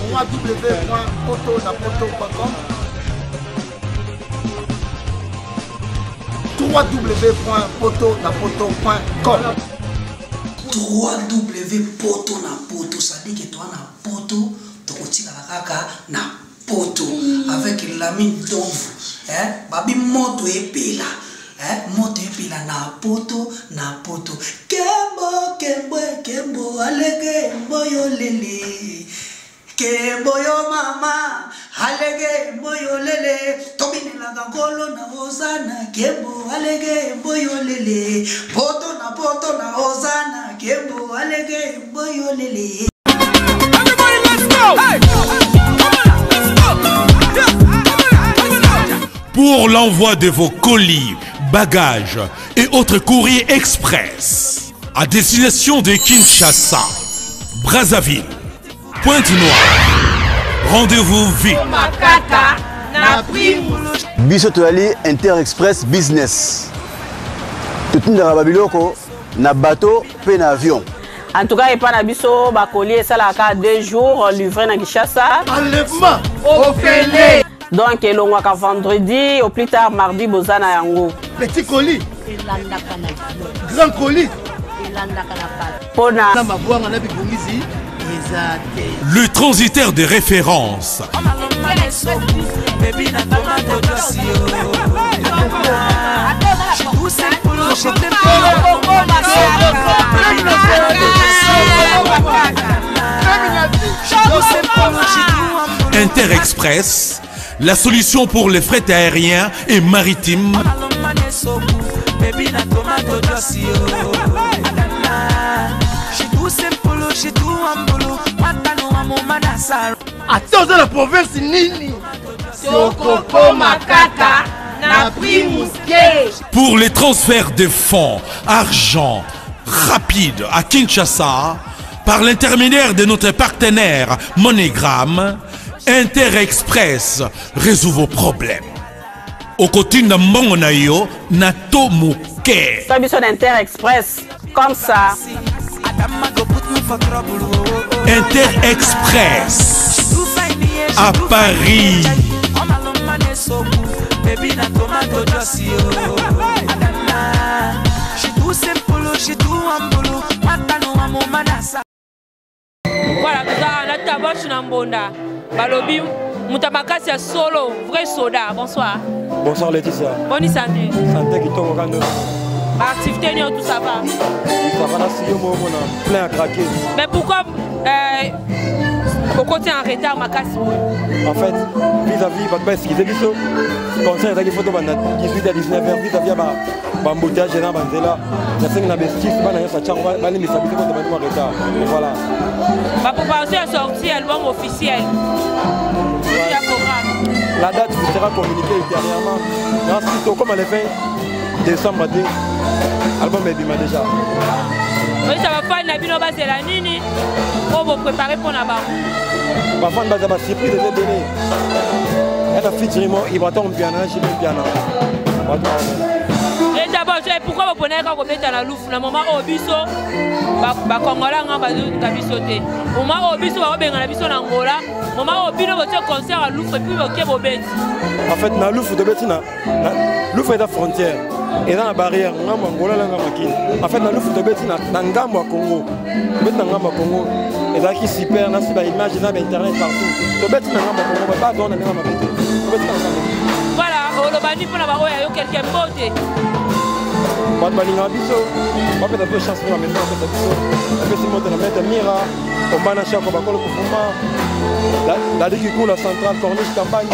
www.potonapoto.com www.potonapoto.com www.potonapoto, ça dit que toi na poto, tu continues na poto avec la mine d'ombre, babi moto epila, moto epila na poto, kembo, alege mboyo lele, kembo yo mama, alege mboyo lele, tobine la gangolo na ozana, kembo alege mboyo lele, poto na ozana, kembo alege mboyo lele. Everybody, let's go! Hey! Pour l'envoi de vos colis, bagages et autres courriers express à destination de Kinshasa, Brazzaville, Pointe-Noire, rendez-vous vite. Biso toali Inter-Express Business. Tout le monde Babiloko na bateau pe na avion. En tout cas, il n'y a pas de colis, ça a 2 jours livré à Kinshasa. Enlèvement au Félé. Donc, il y a vendredi, au plus tard mardi, Bozana Yango. Petit colis. Grand colis. Le transitaire de référence. Inter-Express, la solution pour les frais aériens et maritimes. Attends, la province Nini. Pour les transferts de fonds, argent rapide à Kinshasa, par l'intermédiaire de notre partenaire MoneyGram, Inter-Express résout vos problèmes. Au côté de Mbongonayo, Nato Mouké. Solution Inter-Express, comme ça. Inter-Express à Paris. Voilà, la tabache Nambonda. Balobi, Moutabakasi solo, vrai soda. Bonsoir. Bonsoir Laetitia. Bonne santé. Santé qui tombe au canot. Activité, tout ça va. Ça va, là, si on a plein à craquer. Mais pourquoi au côté en retard, Makasi? En fait, vis-à-vis, ce qui est dit, conseil des photos 18 à 19h, vis-à-vis de l'embouteillage dans Banzela, il y a 5 investissements, il y a 5 retard. Voilà. Ma préparation est sortie, album officiel. La date vous sera communiquée ultérieurement. Ensuite, comme elle est fin décembre, l'album est déjà. Oui, ça va faire une habitude de la Nini. On va préparer pour la barre. Parfois, on va surprise de donner. Elle a fait il va tomber piano, j'ai le piano. Et d'abord, pourquoi vous prenez quand vous êtes à la loupe? Le moment où biso, Congolais n'ont pas de bisoté. Au moment où biso va bien à la biso Angola, au moment où biso va faire concert à Louvre et puis vous vous bête. En fait, dans Louvre de Betina, Louvre est la frontière. Et dans la barrière, on a Angola, on a Makine. En fait, dans Louvre de Betina, dans Ngambo Congo, Ngambo Congo, et là qui super, on a des images, on a internet partout. De Betina Ngambo Congo, pas dans Ngambo Congo. Voilà, on a banni pour la barrière, il y a quelqu'un beauté. Pas de balinga biso, on peut avoir chance pour la maison, on peut se monter la mettre Mira, on va nacher pour Bakolo Kufuma, la Ligue la centrale, Corniche Campagne,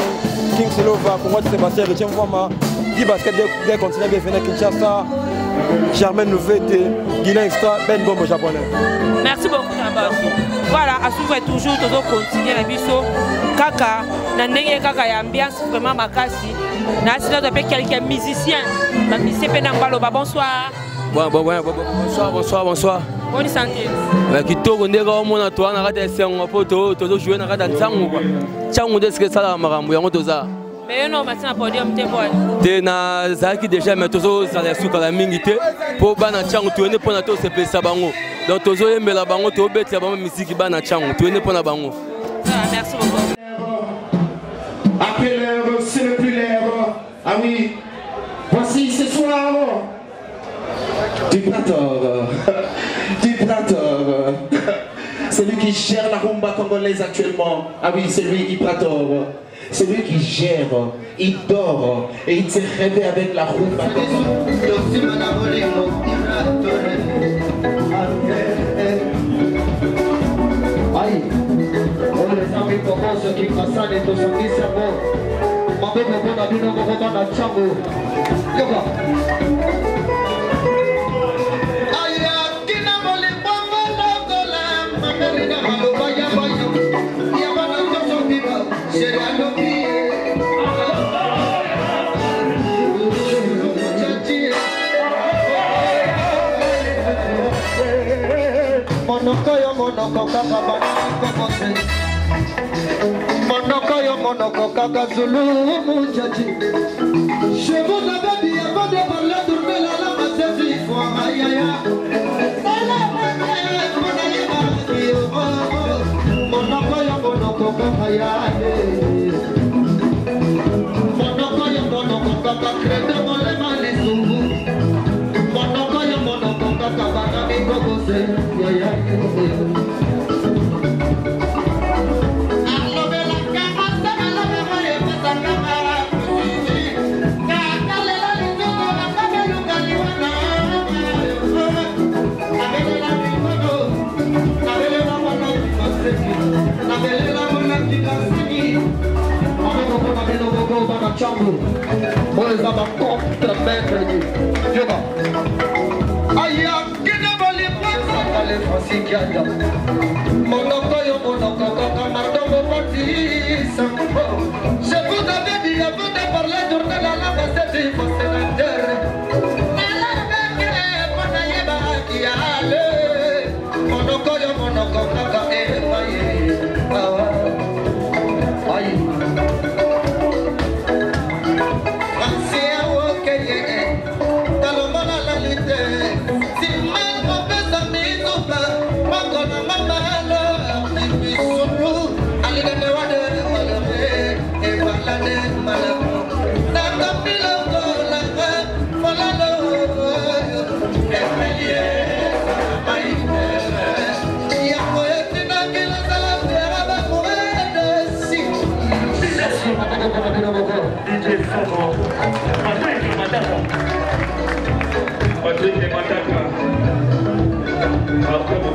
King Silova, pour moi Sébastien, Richard Wama, Guy Basket des continents bien venus Kinshasa, Germaine Louvete, Guilain Extra, Ben Bombo japonais. Merci beaucoup Nabas. Voilà, à souffrir toujours, continuer la biso, Kaka, Nanenge Kaka, y a ambiance vraiment makasi. Sinon, tu appelles quelqu'un musicien. Bonsoir. Bonsoir. Bonne santé. Qui tourne des gars, on a toi, on a raté un poteau, tout jouer dans la Tangou. Tangou de ce que ça a maramboué en Toza. Mais non, maintenant, pour dire, tu es bon. Tu es déjà, mais toujours, ça a sous la mingité. Pour Bana Tangou, tu es né pour notre CP Sabango. Donc, tu es la bango, tu es bête, la bango musique Bana Tangou, tu es né pour la bango. Merci beaucoup. À quelle heure? Ce n'est plus l'heure. Ah oui. Voici ce soir. Du Prator. Du Prator. Celui qui gère la rumba congolaise actuellement. Ah oui, c'est lui, Iprator. C'est lui qui gère, il dort et il s'est réveillé avec la rumba. Aïe, les amis commencent qui passent et tous qui s'aiment. Mambo Mambo Nabino Mambo Nachango. Yoga. Monoko kaka Zulu Mujaji. Je vous avais dit avant de parler tourner la lame c'est 10 fois aïe aïe monoko kaka ya monoko kaka crede mole malisu monoko kaka bana mi kokose ya ya Boys are a contre-maître du Yoga. Aïe, qui ne valait pas les Francicains. Monocoyo, monococa, marteau, parti. Je vous avais dit avant de parler, tourner la lame, c'est du sénateur. Monocoyo, monococa, et maïe. Aïe. Patrick et Mataka. Après mon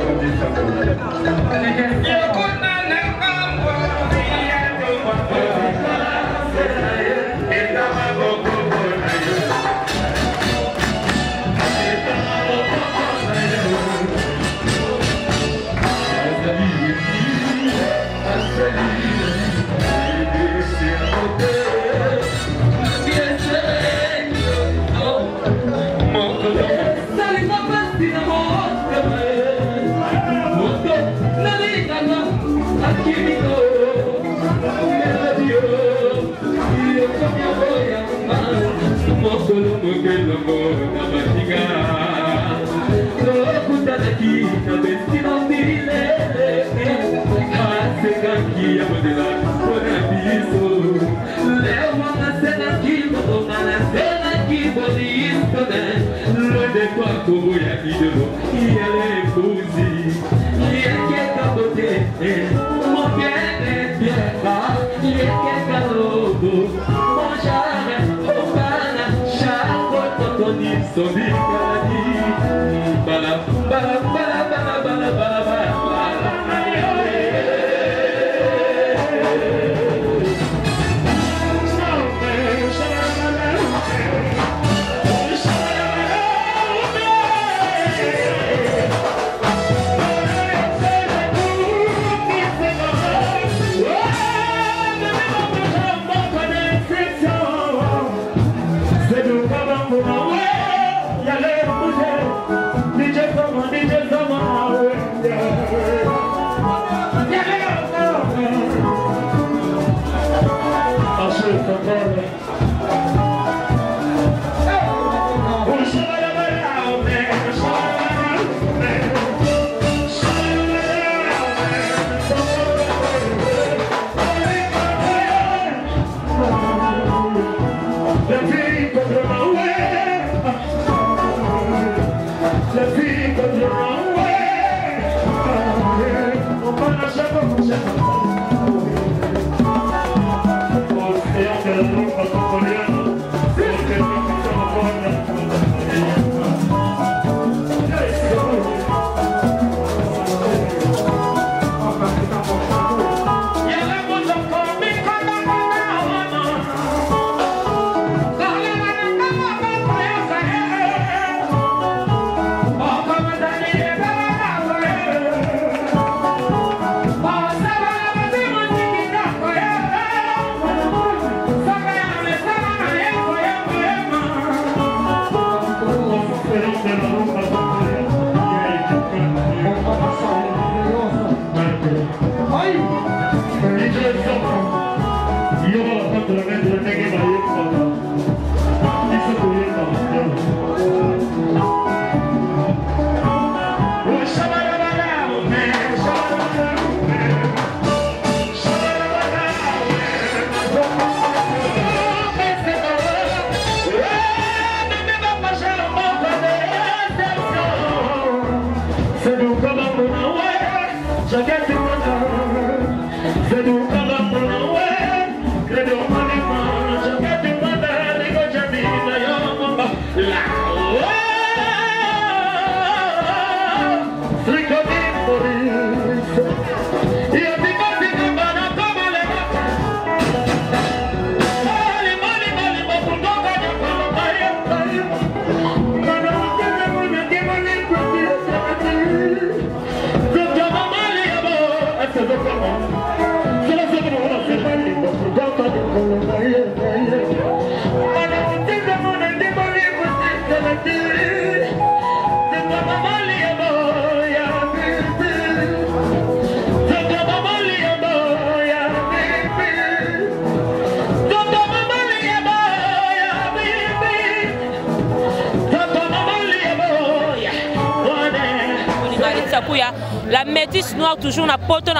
La métisse noire toujours na poto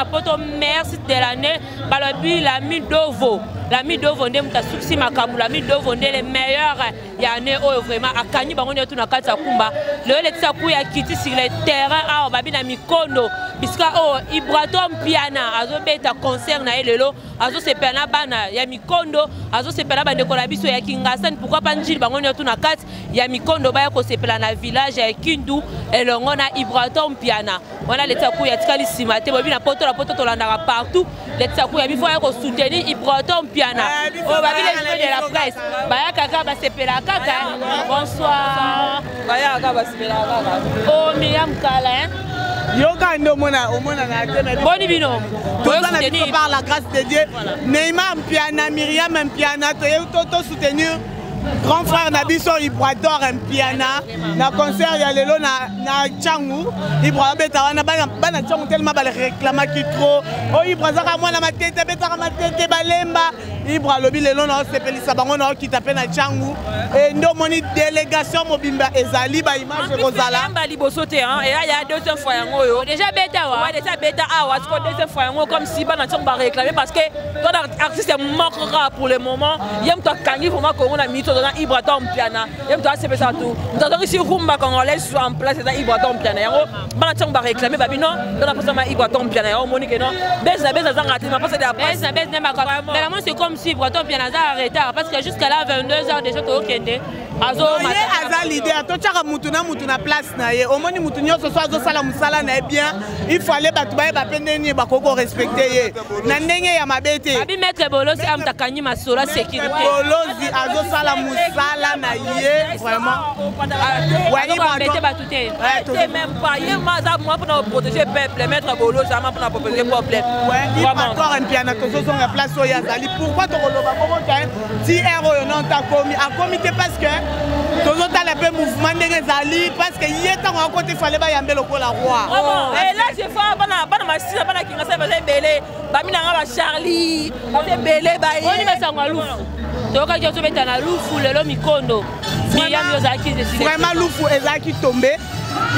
merci de l'année la Midovo. La Midovo ndé mutasuksi makamu la Midovo ndé les meilleurs yane o vraiment akani bango nyoto na kati kumba le letsa kuya kiti sur le terrain a babi na mikondo biska o Ibratom Piana azo beta concert na elelo azo sepela bana ya mikondo azo sepela bande ko la biso ya Kingasani pourquoi pas njili bango nyoto na kati ya mikondo ba ya ko sepela na village ya Kindu elongo na Ibratom Piana wana letsa kuya tikali simate babi na poto to landaka partout letsa kuya bifo ya ko soutenir Ibratom Piana oh babi les gens de la presse baya kaka ba sepela kaka bonsoir baya kaka ba sepela kaka oh Myriam Kala Yoga Ndomona, Omona Natene. Boni Bino. Tout ça par la grâce de Dieu. Neymar Mpiana, Myriam Mpiana, Toto soutenir. Grand frère Nabiso Ibrator Mpiana, na concert ya lelo na Changu, Ibra beta wana bana Changu tellement ba réclama ki trop. O Ibra zaka mwana matete beta matete balemba. Ibra lobi lelo na sepelisa bango na ki tapé na Changu. Et ndo moni délégation mobimba ezali ba image Rosala. Ba liboso te hein. Et là il y a deuxième fois yango yo. Déjà beta wa. Ouais déjà beta wa. Parce que deuxième fois yango comme si bana Changu ba réclamer parce que ton artiste manquera pour le moment. Yem to kangi vraiment ko on a mis dans Ibratom Piana, yem toi c'est ça tout. Nous avons ici rumba congolais soit en place dans Ibratom Piana. Yango bana tchang ba réclamer babi non, on a pas ça Ibratom Piana. Yango monique non. Beza za ngati ma pas ça beza nema ka. Vraiment c'est comme si Ibratom Piana za arrêté parce que jusqu'à là 22h déjà ko kende. Azo aza l'idée to tchaka mutuna place na ye. Omoni mutu nyoso so azo sala musala na bien. Il fallait batu ba pendeni ba koko respecter ye. Na ndenge ya mabete. Babi maître Bolosi amtakanyi masola sécurité. Bolosi azo sala musala na ye vraiment. Ouais, il va embêter batouté. C'est même pas il maza moi pour protéger peuple maître Bolosi ça m'a pour protéger peuple. Ouais, il va encore un piano to so la place so ya zali. Pourquoi to koloba comment quand si héros yo non ta commis a comité parce que tozo ta le mouvement ndenge zali parce que yeta ko côté fallait ba yambe le la roi. Et là je fais bana masisa bana Kingasani ba belé ba mina nga ba Charlie ba belé ba yi. Oni basangwa lufu. Toka jozo beta na lufu lelo mikondo. Myriam Yozaki décidé. Vraiment lufu ezaki tombé.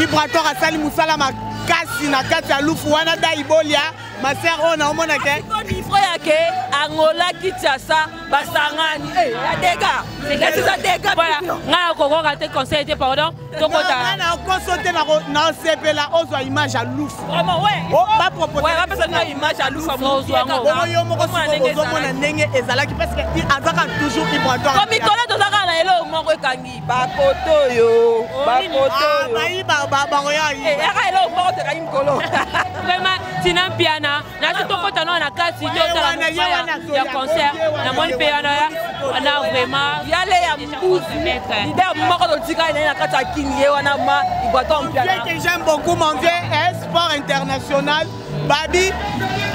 Ibrator asali musala makasi na kati ya lufu wana da ibolia. Ma sœur on a omona ke frère ke Angola Kinshasa basangani ya dégâts c'est ça dégâts voilà nga ko rater conseil te pardon to kota na ko sauter na sepela ozo image à louf vraiment ouais oh ba proposer ouais ba personne image à louf ozo ngo yo moko ozo mona ndenge ezalaki parce que azaka toujours Ibrator comme ikola to zaka na elo moko ekangi ba poto yo ba roya aka elo moko te kangi mkolo vraiment Tina Piana na to kota na kati to ya concert na moni Piana na vraiment yale ya mbuzi leader moko to tika na kati kinye wana ma Ibratom Piana que j'aime beaucoup mon vieux sport international babi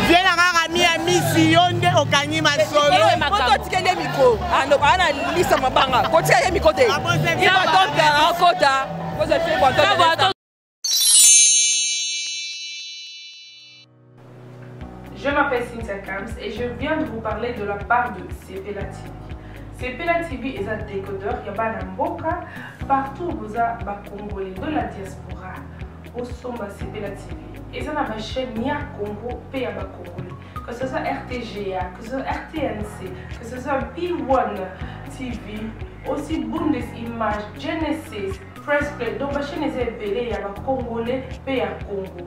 viens na rami ya mission de okanyi masolo ko tikele miko ando ana lisa mabanga ko tikele miko te Ibratom Piana kota ko se fait bon. Je m'appelle Cynthia Kams et je viens de vous parler de la part de Sepela TV. Sepela TV est un décodeur, il y a un mboka, partout vous avez des Congolais de la diaspora, au sommet Sepela TV. Et ça ma chaîne Nia Congo, pays à Congolais. Que ce soit RTGA, que ce soit RTNC, que ce soit P1 TV, aussi Bundesimage, Genesis, Press Play. Donc ma chaîne est belée, il y a des Congolais, pays à Congo.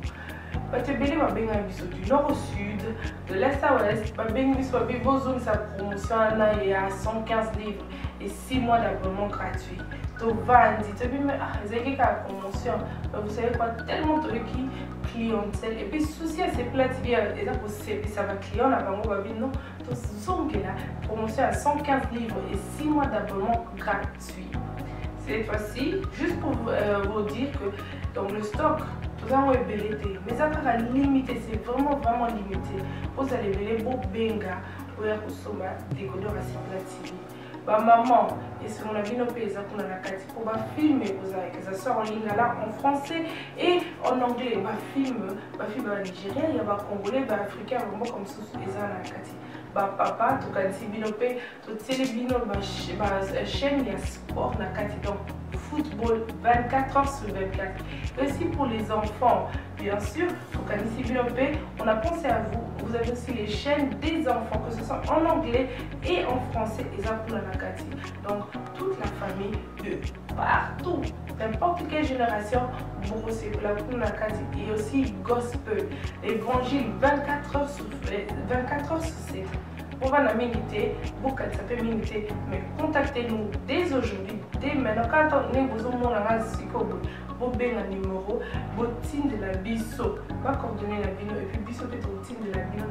Bate belé va benga biso du nord au sud, de l'est à l'ouest, va benga biso va bivo zone sa promotion à 115 livres et 6 mois d'abonnement gratuit. To vandi, to bime zeki ka promotion, vous savez quoi, tellement de qui clientèle et puis souci à ces plates via et ça pour ça va client là bango va bien non, to zonge là promotion à 115 livres et 6 mois d'abonnement gratuit. Cette fois-ci, juste pour vous dire que dans le stock vous avez belleté, mais ça va limité, c'est vraiment limité. Vous allez belleter pour benga, pour consommer décodeur à Sepela TV. Bah maman, et si on a vu nos pays, pour filmer, que ça sort en lingala en français et en anglais. Bah film en Nigeria, il y a des Congolais, des Africains, comme ça, les Anakati. Bah papa, tout cas si binopé, tout télébino, chaîne, il y a sport nakati donc football 24 heures sur 24. Aussi pour les enfants, bien sûr, tout cas si binopé, on a pensé à vous. Vous avez aussi les chaînes des enfants, que ce soit en anglais et en français, et ça pour la nakati. Donc toute la famille de partout, n'importe quelle génération, vous recevez la pour la nakati et aussi gospel, l'évangile 24 heures sur 7. On va la miniter, beaucoup ça peut miniter, mais contactez-nous dès aujourd'hui, dès maintenant. Quand on est besoin de vous avez un numéro, votre team de la biso, va coordonner la bino et puis biso peut être team de la bino,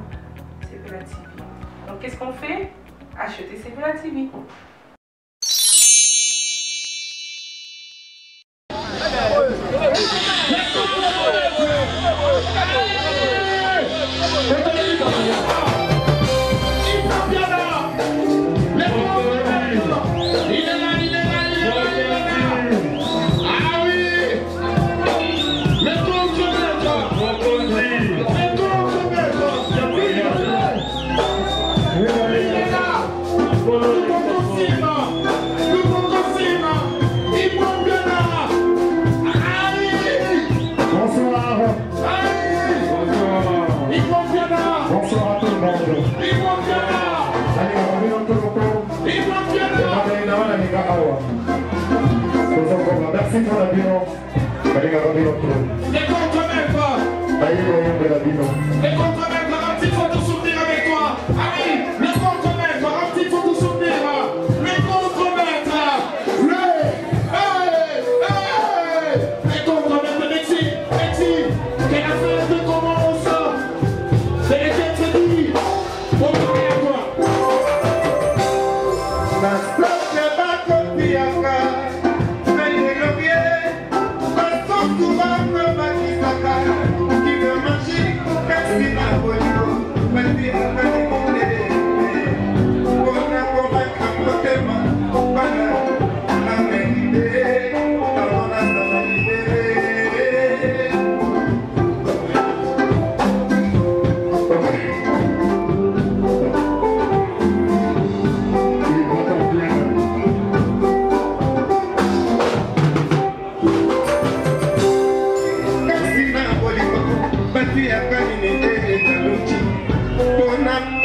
Sepela TV. Donc qu'est-ce qu'on fait? Achetez Sepela TV. Merci pour la bino. Les contre-maîtres. Les contre-maîtres, un petit photo souvenir avec toi. Ah oui, les contre-maîtres, un petit photo souvenir. Les contre-maîtres. Les contre-maîtres, Merci. Quelle affaire de commence. C'est les têtes dit. Bon, à toi. Batu ya kanine ete kaluchi. Bona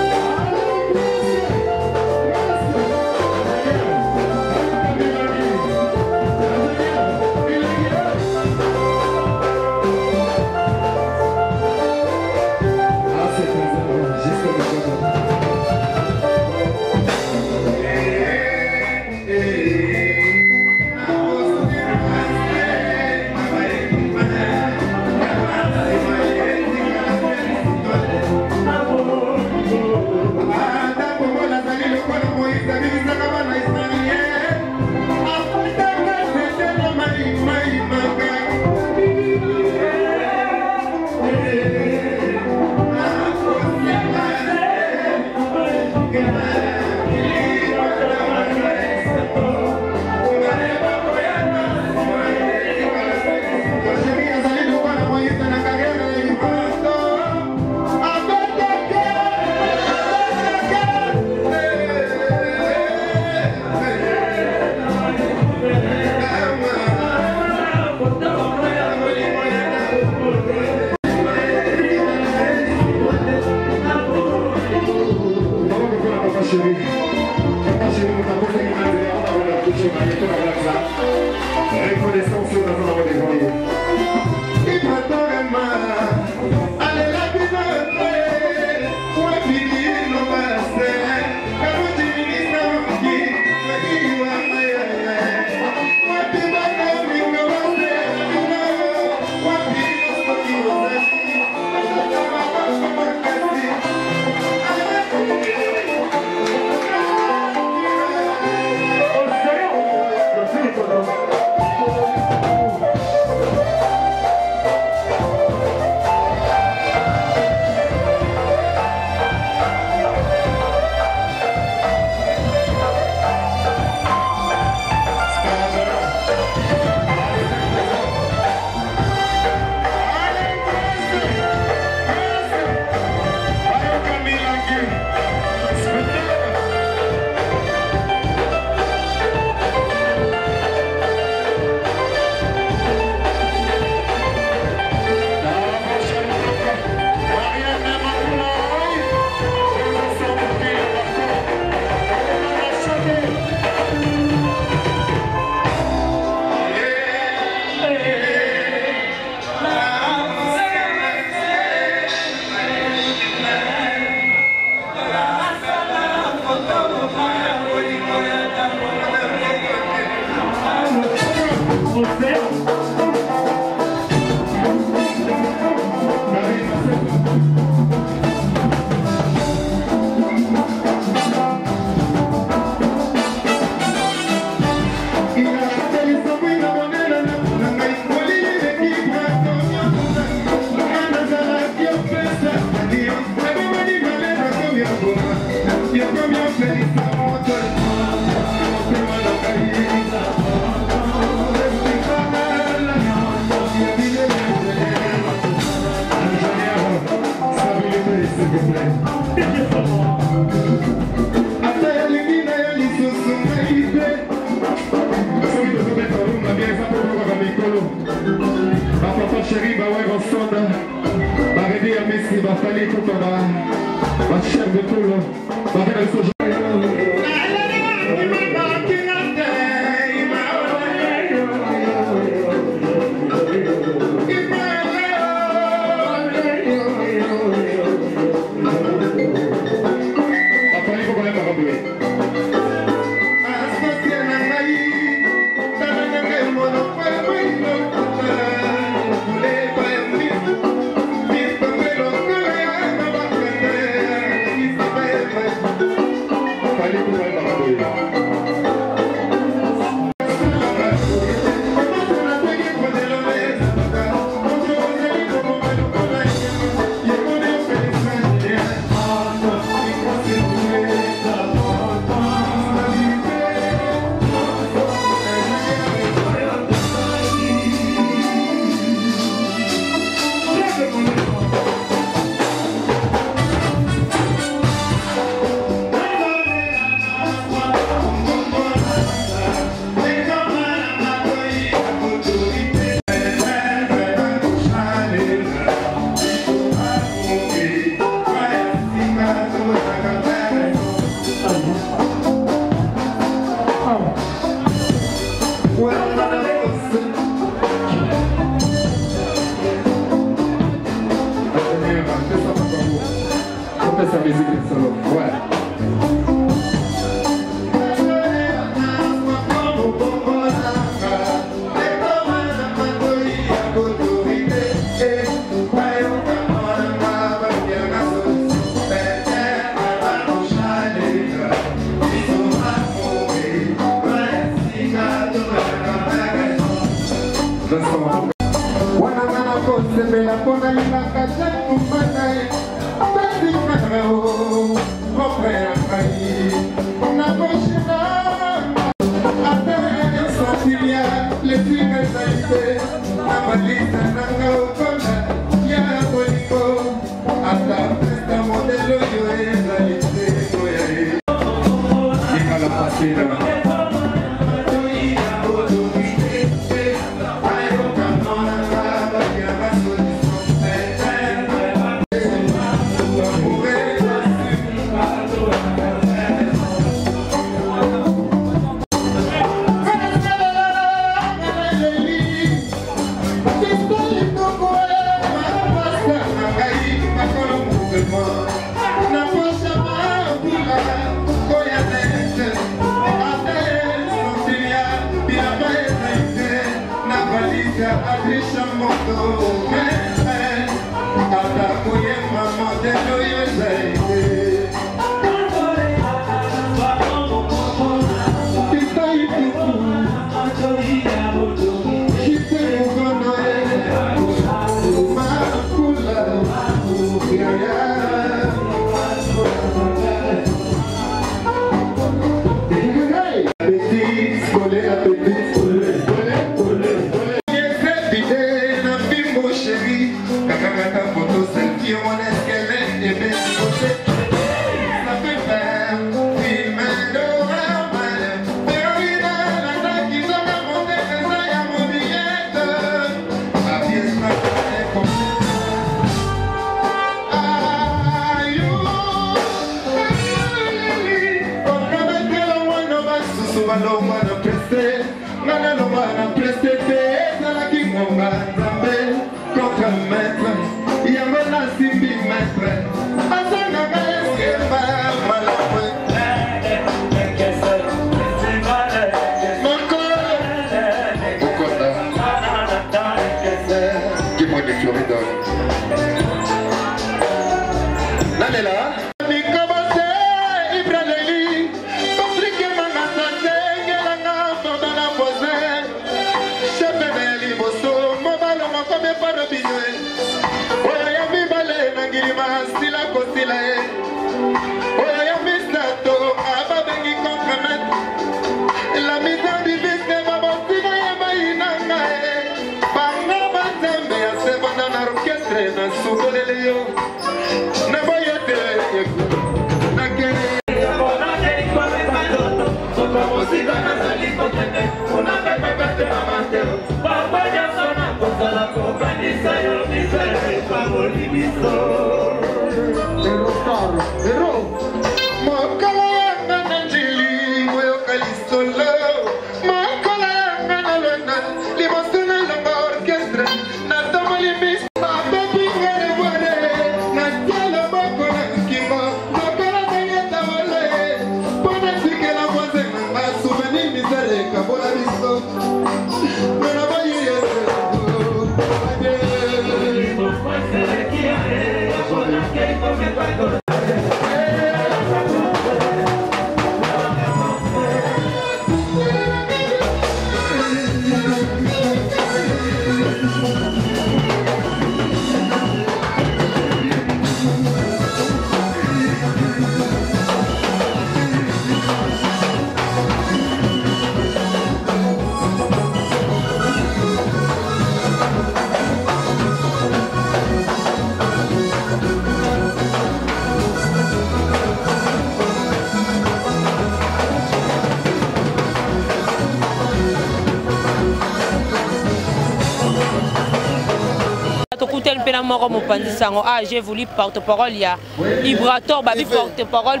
Ah, j'ai voulu porte-parole, il y a Ibrator, Babi porte-parole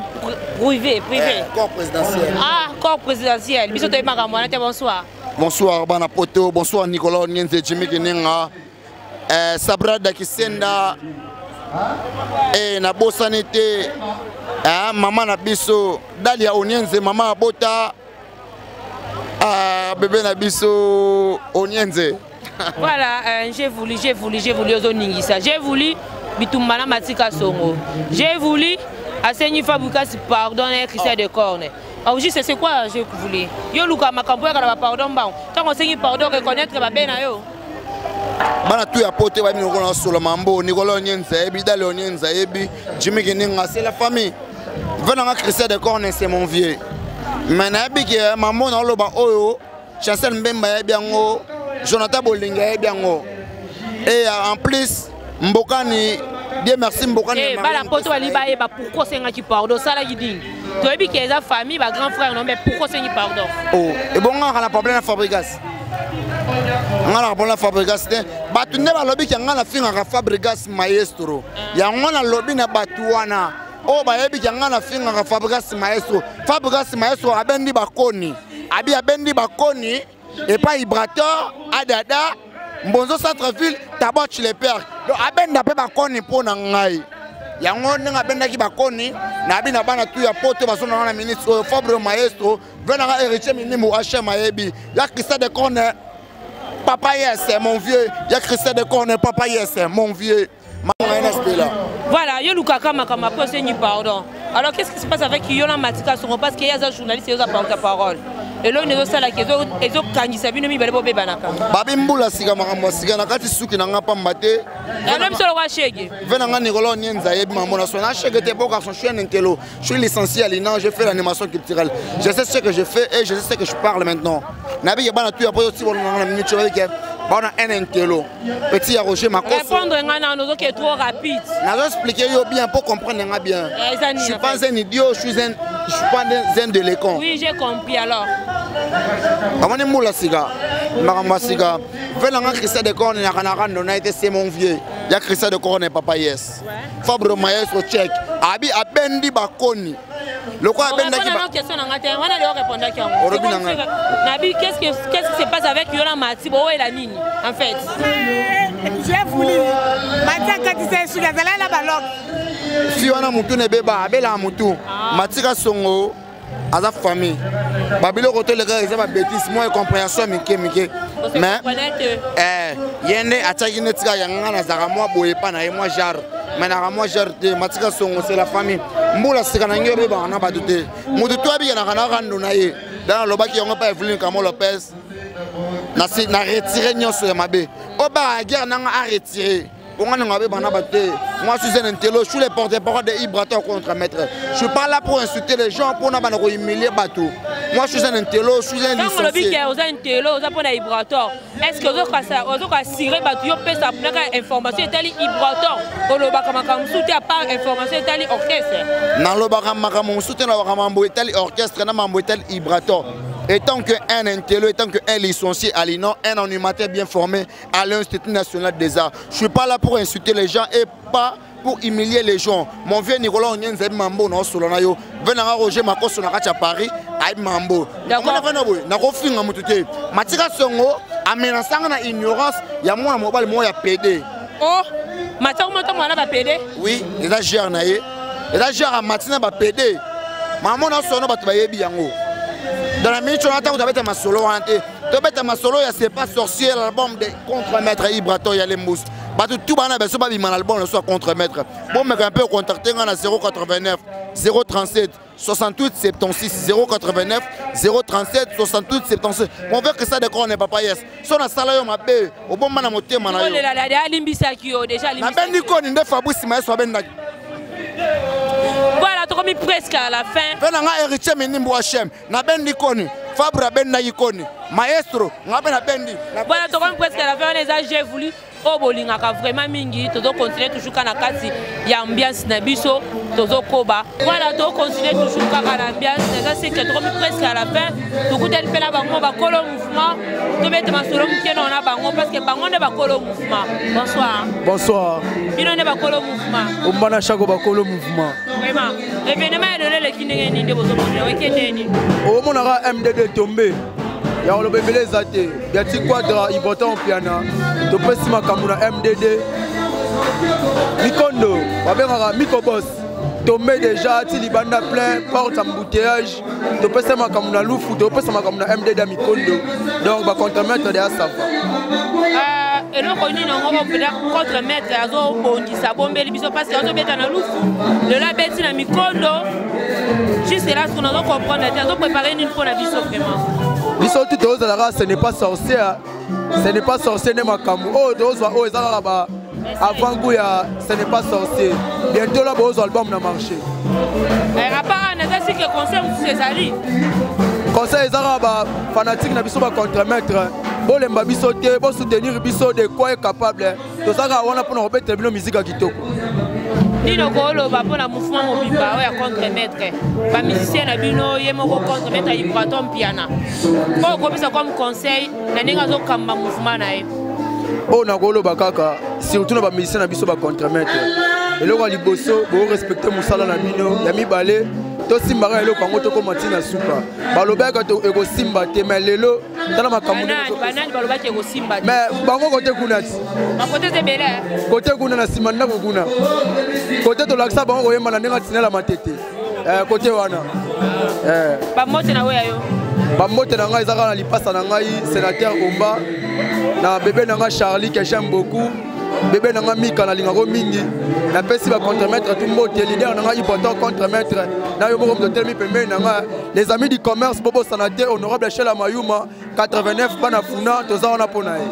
privé. Corps présidentiel. Ah, corps présidentiel. Bonsoir. Bonsoir, Bana Poto, bonsoir Nicolas Nyenze, Jimmy Keninga, Sabra Dakisenda, et Nabo Sanité, Maman Nabiso, Dalia Onyenze, Maman Abota, Bébé Nabiso Onyenze. Voilà, j'ai voulu Ozoningisa, j'ai voulu Bitumbana Matika Songo, j'ai voulu Assegni Fabrikas pardon et Christian de Corne. Alors juste c'est quoi j'ai voulu. Yo Luka Makambo ya pardon ba. Tant on sait pardon reconnaître ba ben yo. Bana tu apote ba Nicolas Solo Mambo, Nicolas Nyenza, Ebi Dale Nyenza, Ebi Jimmy Keninga, c'est la famille. Venant à Christian de Corne c'est mon vieux. Maintenant Ebi que maman na loba oyo, Chancel Mbemba Ebiango. Jonathan Bolinga est bien haut. Et en plus, Mbokani, Dieu merci Mbokani. Eh, bala poto aliba e ba pourquoi c'est un qui pardon ça la dit. Tu as dit que la famille, ba grand frère non mais pourquoi c'est un pardon. Oh, et bon on a problème à Fabregas. On a problème à Fabregas. Ba tu ne ba lobby qui ngana finga ka Fabregas maestro. Ya ngona lobby na batuana. Oh ba yebi qui ngana finga ka Fabregas maestro. Fabregas maestro abendi bakoni. Abi abendi bakoni. Et pas Ibrator, Adada, Mbonzo Centreville, Tabat chez les pères. Donc, Aben n'a pas connu pour Nangaï. Yangon n'a pas qui bakoni, n'a pas na tout ya pote bason na ministre Fabre Maestro, venant héritier minimo H Maebi. La Christa de Corne, Papa Yes, mon vieux. Il y a Christian de Corne, Papa Yes, mon vieux. Voilà, il y a Lukaka Makama pour se pardon. Alors qu'est-ce qui se passe avec Yola Matika parce qu'il y a des journalistes qui ont la parole. Et là, ils ont ça là, ils ont gagné sa vie, ils ont gagné Banaka. Babimboula Siga Maramba Siga, Nakati Suki n'a pas maté. La même chose, Wachegi. Venanga Nigolo Nienzaïb, Mamona Sona, Chege Teboka, son chien Intello. Je suis licencié à l'INA, j'ai fait l'animation culturelle. Je sais ce que je fais et je sais ce que je parle maintenant. Nabi Yabana, tu as pas aussi une minute avec un intello. Petit Roger Makos. Répondre à nos qui est trop rapide. Je vais expliquer bien pour comprendre bien. Je ne suis pas un idiot, je suis pas un délinquant. Oui, j'ai compris alors. Avant de mouler Siga, Maramba Siga, venant à Christian de Corne, c'est mon vieux. Il y a Christian de Corne et Papa Yes. Fabre Maestro Tchèque. Abi Abendi Bakoni. Le quoi Abendi Nabi, qu'est-ce qui se passe avec Yola Matibo et la ligne en fait? J'ai voulu. Matika Katise Suga, c'est là la balogue. Si on a Moutou Nebeba, Abela Moutou, Matika Songo, à sa famille. Babilo côté les gars, ils ont bêtise, moi compréhension Mike. Mais Yende Ataki Netika Yangana Zaramo Boyepa na moi jar. Mais na moi jar de Matika Songo, c'est la famille. Mboula Sikanangé Beba on a pas douté. Moutou toi bien na rando naye. Dans le bas qui ont pas voulu comme Lopez. Na retiré Nyon sur Mabé. Oba la guerre n'a a retiré. Moi je suis un intello, je suis le porte-parole de Ibrato contre maître. Je ne suis pas là pour insulter les gens, pour nous humilier bateau. Moi je suis un intello, je suis un licencié. Est-ce que vous avez assuré que information est Ibrato ou le Bakamakam soutient pas information est orchestre? Non, le Bakamakam soutient l'orchestre, est Ibrato. Étant qu'un intello, étant qu'un licencié à l'INO, un animateur bien formé à l'Institut national des arts. Je ne suis pas là pour insulter les gens et pas pour humilier les gens. Mon vieux Nicolas Onyenze Mambo, non, Solonayo, venant à Roger Makos, on a à Paris, à Mambo. D'accord. Matika Songo, amenaçant la ignorance, il y a moins mobile, moi, il y a PD. Oh, Matika Songo, a PD? Oui, il a géré naïe. Il a géré à Matina, il a PD. Maman, on a sonné, il a bien. Dans la minute, on attend que tu as ma solo. Tu as ma solo, c'est pas sorcier l'album de contre-maître Ibrato, il y a les mousses. Tout le monde a dit l'album soit contre-maître. Bon, mais un peu contacter à 089 037 68 76 089 037 68 76. On veut que ça décore n'est pas Yes. Son a salaire ma paix. Au bon moment moté mana yo. Déjà na ben ni ko ni de Fabrice mais so ben na. Voilà, tu as mis presque à la fin. Venanga héritier Menimbo Hachem. Na ben ni ko ni Fabra ben na yikoni. Maestro, nga ben na bendi. Voilà, tu as mis presque à la fin. On les a voulu. Oh bolingaka vraiment mingi tozo continuer toujours kana kati ya ambiance na biso tozo koba voilà to continuer toujours kaka na ambiance ça c'est que trop presque à la fin to kuteli pela bango ba kolo mouvement to mettre masolo mukeno na bango parce que bango ne ba kolo mouvement. Bonsoir. Bonsoir. Bino ne ba kolo mouvement. Ombana chako ba kolo mouvement. Vraiment événement de le kinenge ni de bozo mona wekeneni. O monaka MDD tombé. Ya le bébé les athées, ya ti quadra iboton piano, to pesi makambu na MDD. Mikondo, babengaka Mikobos. Tombé déjà ti libanda plein, porte embouteillage, to pesi makambu na lufu, to pesi makambu na MDD Mikondo. Donc ba contre-maître de Asava. Et le connu non contre-maître azo bondisa bombeli biso parce que azo beta na lufu. Le la beti na Mikondo. Juste là ce qu'on a comprendre, azo préparer une fois na biso vraiment. Ce n'est pas sorcier, ce n'est pas sorcier ne makamu. Oh, oh, avant Gouya, ce n'est pas sorcier. Bientôt là, vos albums na marché. Conseil Zaraba, fanatique na biso ba contre-maître. Bon les babiso te, bon soutenir biso de quoi est capable. To saka wana pour nous mettre bien musique à kitoko. Nino kolo ba pona mouvement mobimba ya contre-maître. Ba musicien na bino yemo ko contre-maître Ibraton piana. Ko ko bisa comme conseil na ninga zo kamba mouvement na e. Oh na kolo ba kaka, surtout na ba musicien na biso ba contre-maître. Et le liboso bo respecter musala na bino, ya mibale. To simbara elo kango to ko matina suka. Ba lobaka to ego simba te mais lelo tala makamuni. Banani ba lobaka ego simba. Mais bango kote kunati. Ba kote te bela. Côté kuna na simanda ko kuna. Côté to laksa bango yema na ninga tinela matete. Côté wana. Ba mote na weya yo. bambote na ngai ezaka na lipasa na ngai sénateur Omba na bébé na ngai Charlie que j'aime beaucoup bébé na ngai Mika na lingako mingi na pesi ba contre-maître tout mbote leader na ngai important contre-maître na yo moko mtotelemi pembeni na ngai les amis du commerce Bobo Sanaté honorable Chela Mayuma 89 bana funa toza wana pona ye.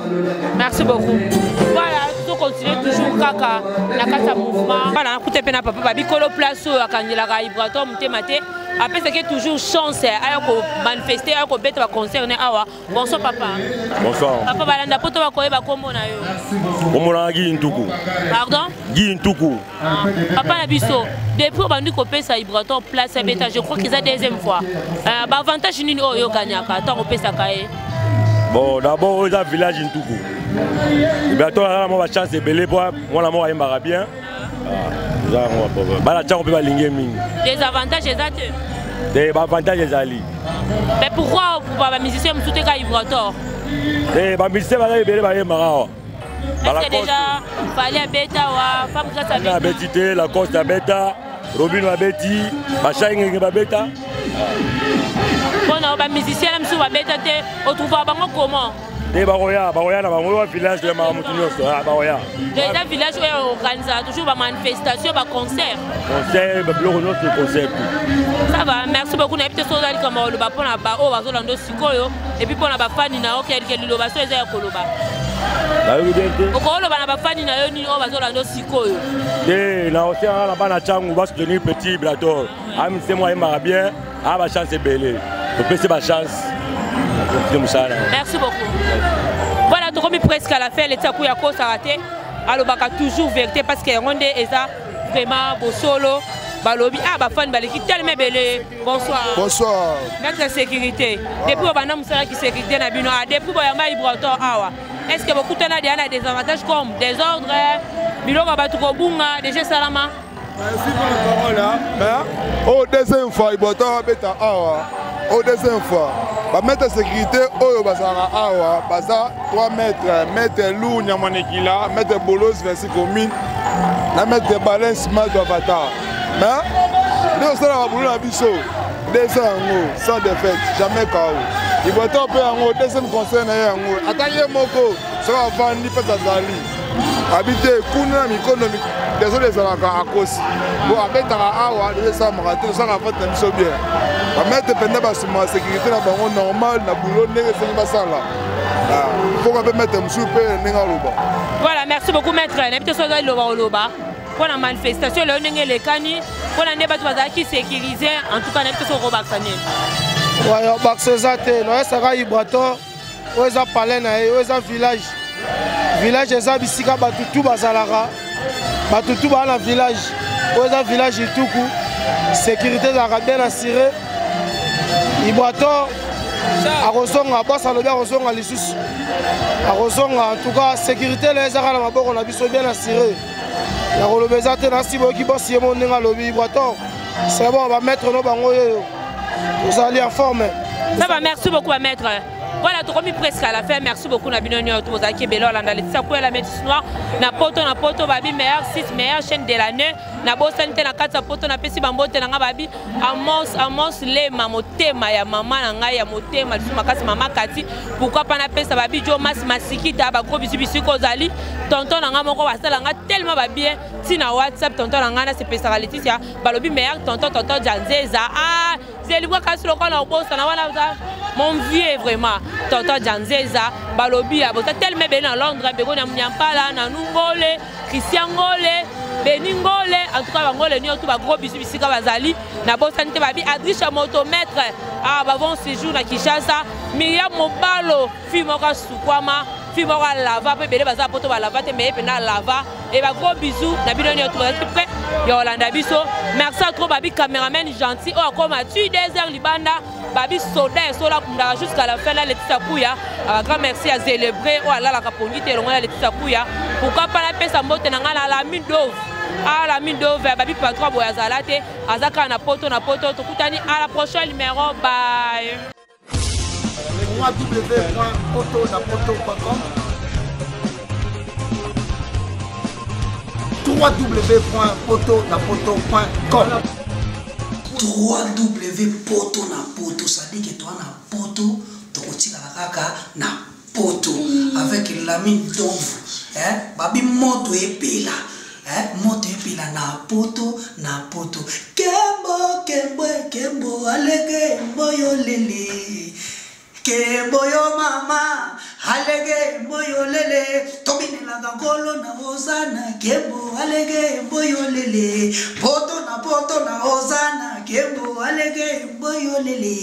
Merci beaucoup. Voilà, tout continue toujours kaka na kata mouvement. Voilà, écoutez pena papa babikolo place akangela ka Ibrato mutemate. Après c'est que toujours chance à manifester à bête va concerner awa. Bonsoir papa. Bonsoir. Papa balanda poto ba koyeba kombo na yo. Omona gi ntuku. Pardon? Gi ntuku. Papa na biso depuis bandu ko pesa Ibrato place bête je crois qu'ils a deuxième fois. Ba avantage nini oyo gagnaka tant ko pesa kae. Bon d'abord dans village ntuku. Ibrato a moi chance de belé pour moi moi yembara bien. Les avantages exacts. Des avantages ezali. Mais pourquoi pour les musiciens me soutient Ibrato? Les musiciens va belé ba yembara. Est-ce que déjà fallait bêta wa femme grâce à la bétité la coste à bêta Robin wa bêti machin ngi bêta. Bon les musiciens me sou ba bêta te on trouve bango comment? Des baroya na bango village de Mamutunyo baroya. Des villages où on organise toujours des manifestations, des concerts. Concert, des concert. Ça va, merci beaucoup. Na peut-être ça comme le bapon na ba o bazolando sikoyo et puis pour na ba fani na o quelque liloba so eza koloba. Ba oui bien. Okolo ba na ba fani na yo ni o bazolando sikoyo. Na aussi na ba na changu ba soutenir petit Ibrato. Am c'est moi aimera bien, a ba chance belé. On peut c'est ba chance. Merci beaucoup. Voilà, tu remis presque à la fin, les tapous à cause arrêté. Alors, bah, toujours vérité parce que Ronde est vraiment beau solo. Balobi, ah, bah, fan, bah, l'équipe tellement belle. Bonsoir. Bonsoir. Notre sécurité. Depuis, bah, nous sommes qui sécurité na bino. Depuis, bah, y'a Ibrato, ah, est-ce que beaucoup de gens ont des avantages comme des ordres, bilo, bah, tout bunga, des gestes salama? Merci pour la parole, hein. Oh, deuxième fois, Ibrato, bêta, ah, oh, deuxième fois. Ba mettre sécurité oyo bazara awa baza 3 mètres mettre lou nyamanekila mettre bolos versi commune na mettre balance mal do avatar mais nous ça la boulot na biso 2 ans sans défaite jamais KO Ibrato pe yango deuxième conseil na yango atanye moko ça va vandi pesa zali habiter kuna mikono désolé ça va akosi bon abetaka awa de ça maraté ça va faire biso bien ba mettre pendant ba suma sécurité na bango normal na boulot ndenge sengi basala faut qu'on peut mettre msupe ninga loba. Voilà, merci beaucoup maître. N'habite so za loba pour la manifestation le ndenge le kani pour la neba twaza qui sécuriser en tout cas n'habite so robaksane. Ouais, baksezate no saka Ibrato oza palais na oza village eza bisika batutu bazalaka batutu ba na village oza village ituku sécurité za bien assuré Ibrato akosonga boss alobi akosonga lisusu akosonga en tout cas sécurité les ezaka na maboko na biso bien assuré na kolobeza te na siboki boss yemo ndenge alobi Ibrato c'est bon va mettre no bango yo vous allez en forme. Ça va, merci beaucoup à maître. Voilà, tu remis presque à la fin. Merci beaucoup na binonio tous aux akibé là dans les sakou la métis noire na poto babi meilleur 6 meilleure chaîne de l'année na bosanité na kata poto na pesi bambote na babi amos le mamotema ya mama na ngai ya motema lisuma kasi mama kati pourquoi pas na pesa babi jo masikita ba gros bisu bisu kozali tonton na ngai moko basala nga tellement ba bien ti na WhatsApp tonton na ngai na se pesa Laetitia balobi meilleur tonton Janzeza ah zelibwa kasi lokon na bosa na wana mon vieux vraiment tonton Janzeza balobi abota tellement bien en Londres bego na mnyampala na nungole Christian Ngole Beningole en tout cas bangole ni tout ba gros bisu bisika bazali na bosanité babi Adrisha motomètre ah ba bon séjour na Kinshasa Miriam Mobalo fille moko sukwama fille moko lava pe bele baza poto ba lava te mais pe na lava et ba gros bisous na bino ni tout près ya Olanda biso merci à trop babi caméraman gentil oh comme tu 2 heures libanda babi soda et sola kunda jusqu'à la fin là Laetitia Kouya grand merci à célébrer oh là la kapongi te longa Laetitia Kouya pourquoi pas la pesa mbote na ngala la mine d'eau à la mine d'eau babi patron boyazala te azaka na poto tokutani à la prochaine numéro bye www.potonapoto.com 3W poto na poto, ça dit que toi na poto, tokotika kaka na poto avec la mine d'ombre, hein, babi moto epela, hein, moto epela na poto, kembo alege mboyo lele, kembo yo mama alege mboyo lele, tobine la gangolo na ozana, kembo alege mboyo lele, poto na ozana, kembo alege mboyo lele.